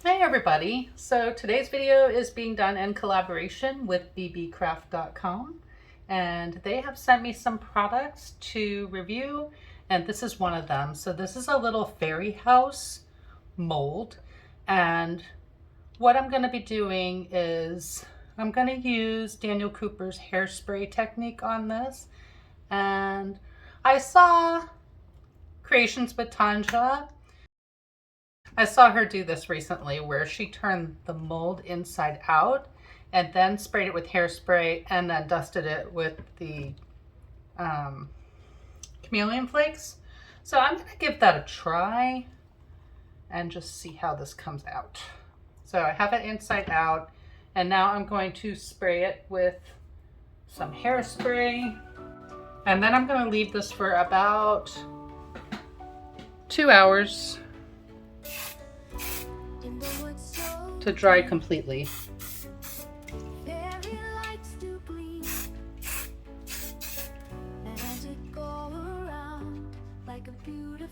Hey everybody! So today's video is being done in collaboration with Beebeecraft.com, and they have sent me some products to review, and this is one of them. So this is a little fairy house mold, and what I'm going to be doing is I'm going to use Daniel Cooper's hairspray technique on this. And I saw Creations with Tanja. I saw her do this recently where she turned the mold inside out and then sprayed it with hairspray and then dusted it with the chameleon flakes. So I'm going to give that a try and just see how this comes out. So I have it inside out, and now I'm going to spray it with some hairspray, and then I'm going to leave this for about 2 hours to dry completely.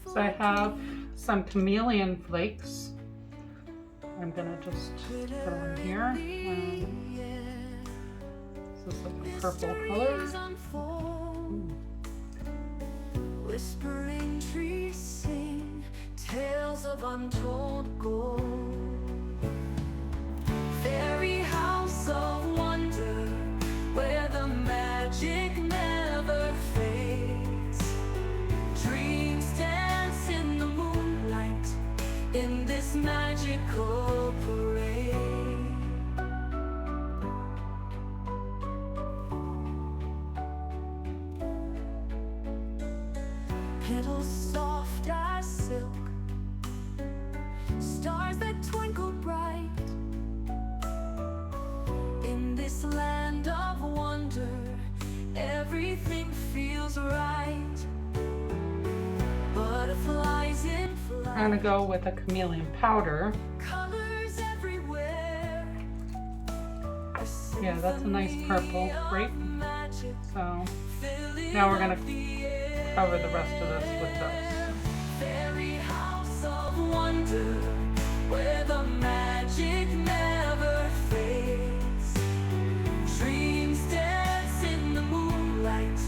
So I have some chameleon flakes. I'm gonna just put on here. This is like a purple color. Whispering trees sing tales of untold gold. Fairy house of wonder where the magic never fades. Dreams dance in the moonlight in this magical parade. Petals soft as silk, stars that twinkle bright. In this land of wonder, everything feels right. Butterflies in flight. I'm gonna go with a chameleon powder. Colors everywhere. Yeah, that's a nice purple grape. So now we're gonna cover the rest of this with this. Fairy house of wonder where the magic never fades. Dreams dance in the moonlight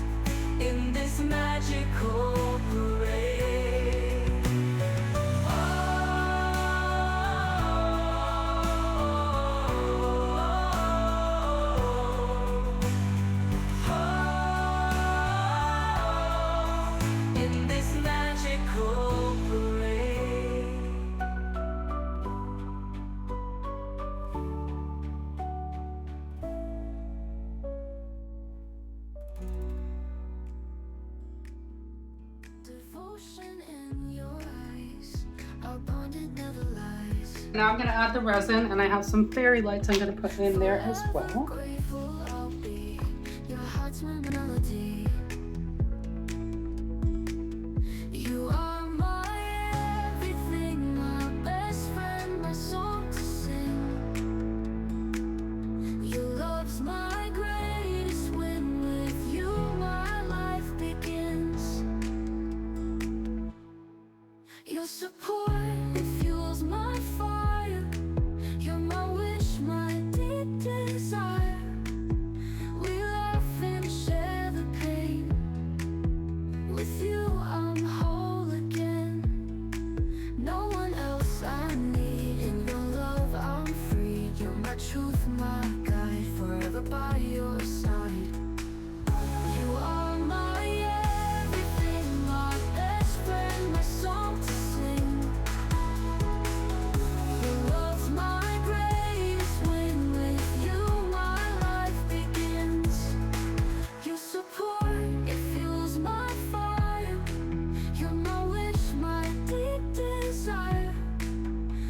in this magical parade. In this magical parade. Devotion in your eyes, our bonded never lies. Now I'm going to add the resin, and I have some fairy lights I'm going to put in there as well. Grateful I'll be, your heart's my melody. You are my everything, my best friend, my song to sing. Your love's my greatest win, with you my life begins. Your support, it fuels my fire. You're my wish, my deep desire. We laugh and share the pain. With you I'm whole again. No one else I need. In your love I'm free. You're my truth, my guide. Forever by your side. You are my everything, my best friend, my song to sing. Your love's my greatest win. With you my life begins. Your support, it fuels my fire. You're my wish, my deep desire.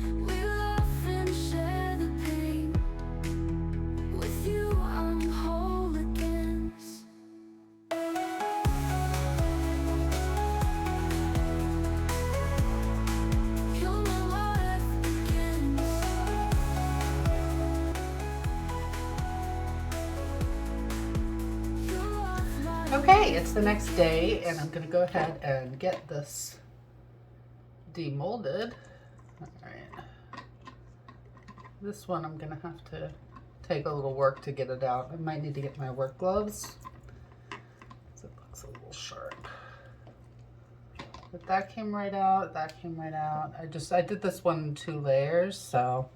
We laugh and share the pain. With you I'm whole again. You're my life begins. Your love, my Okay, it's the next day, and I'm going to go ahead and get this demolded. All right. This one I'm gonna have to take a little work to get it out. I might need to get my work gloves. It looks a little sharp. But that came right out, that came right out. I did this one in 2 layers, so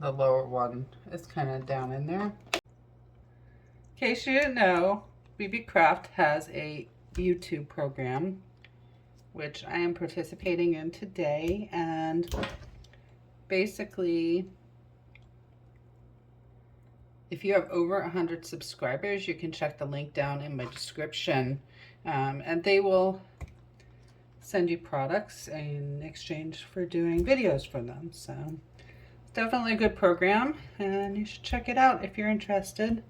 the lower one is kind of down in there. In case you didn't know, Beebeecraft has a YouTube program, which I am participating in today, and basically, if you have over 100 subscribers, you can check the link down in my description, and they will send you products in exchange for doing videos for them. So it's definitely a good program, and you should check it out if you're interested.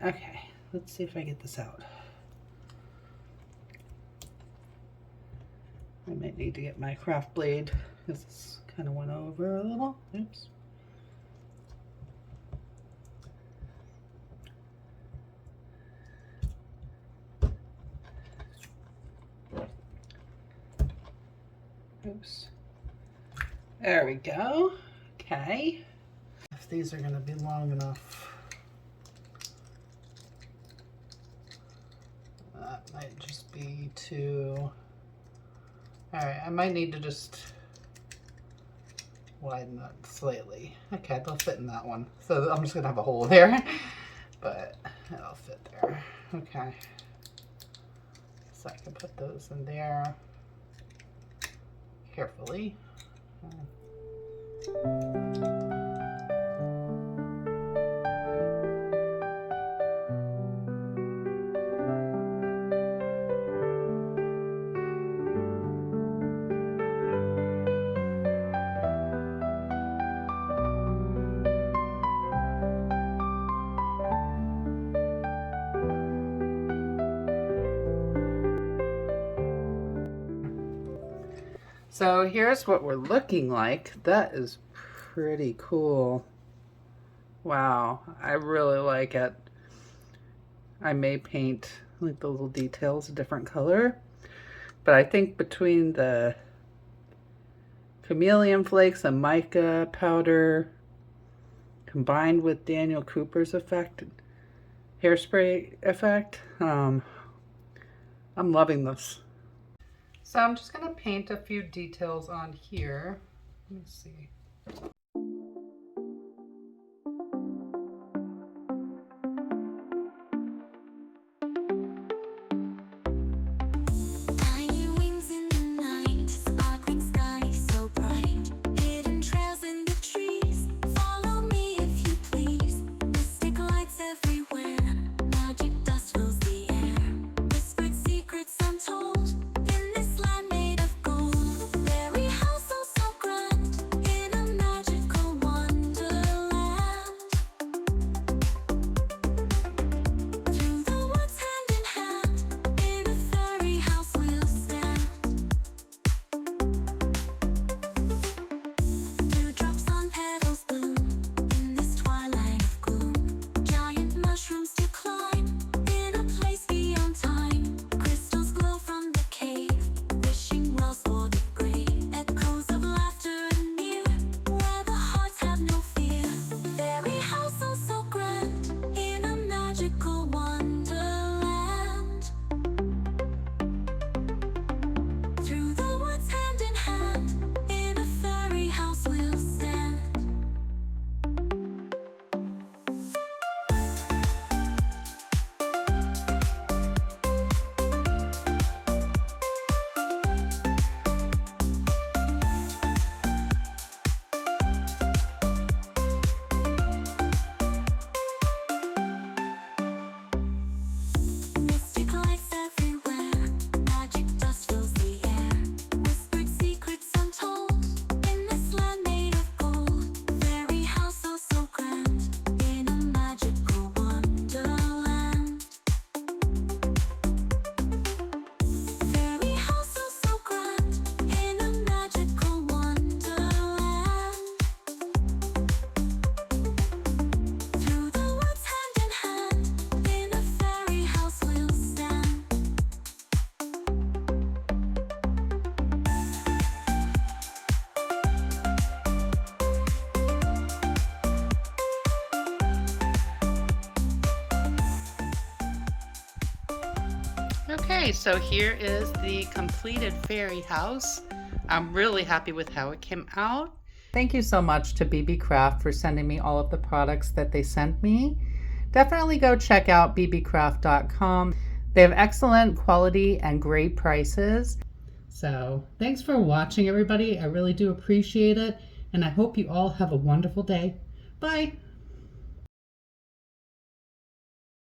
Okay, let's see if I get this out. I might need to get my craft blade because this kind of went over a little. Oops. Oops. There we go. Okay. If these are going to be long enough. That might just be too... Alright, I might need to just widen that slightly. Okay, they'll fit in that one. So I'm just going to have a hole there, but it'll fit there. Okay. So I can put those in there carefully. So here's what we're looking like. That is pretty cool. Wow, I really like it. I may paint like the little details a different color, but I think between the chameleon flakes and mica powder combined with Daniel Cooper's effect, hairspray effect, I'm loving this. So I'm just going to paint a few details on here. Let me see. Okay, so here is the completed fairy house. I'm really happy with how it came out. Thank you so much to Beebeecraft for sending me all of the products that they sent me. Definitely go check out beebeecraft.com. They have excellent quality and great prices. So thanks for watching, everybody. I really do appreciate it, and I hope you all have a wonderful day. Bye.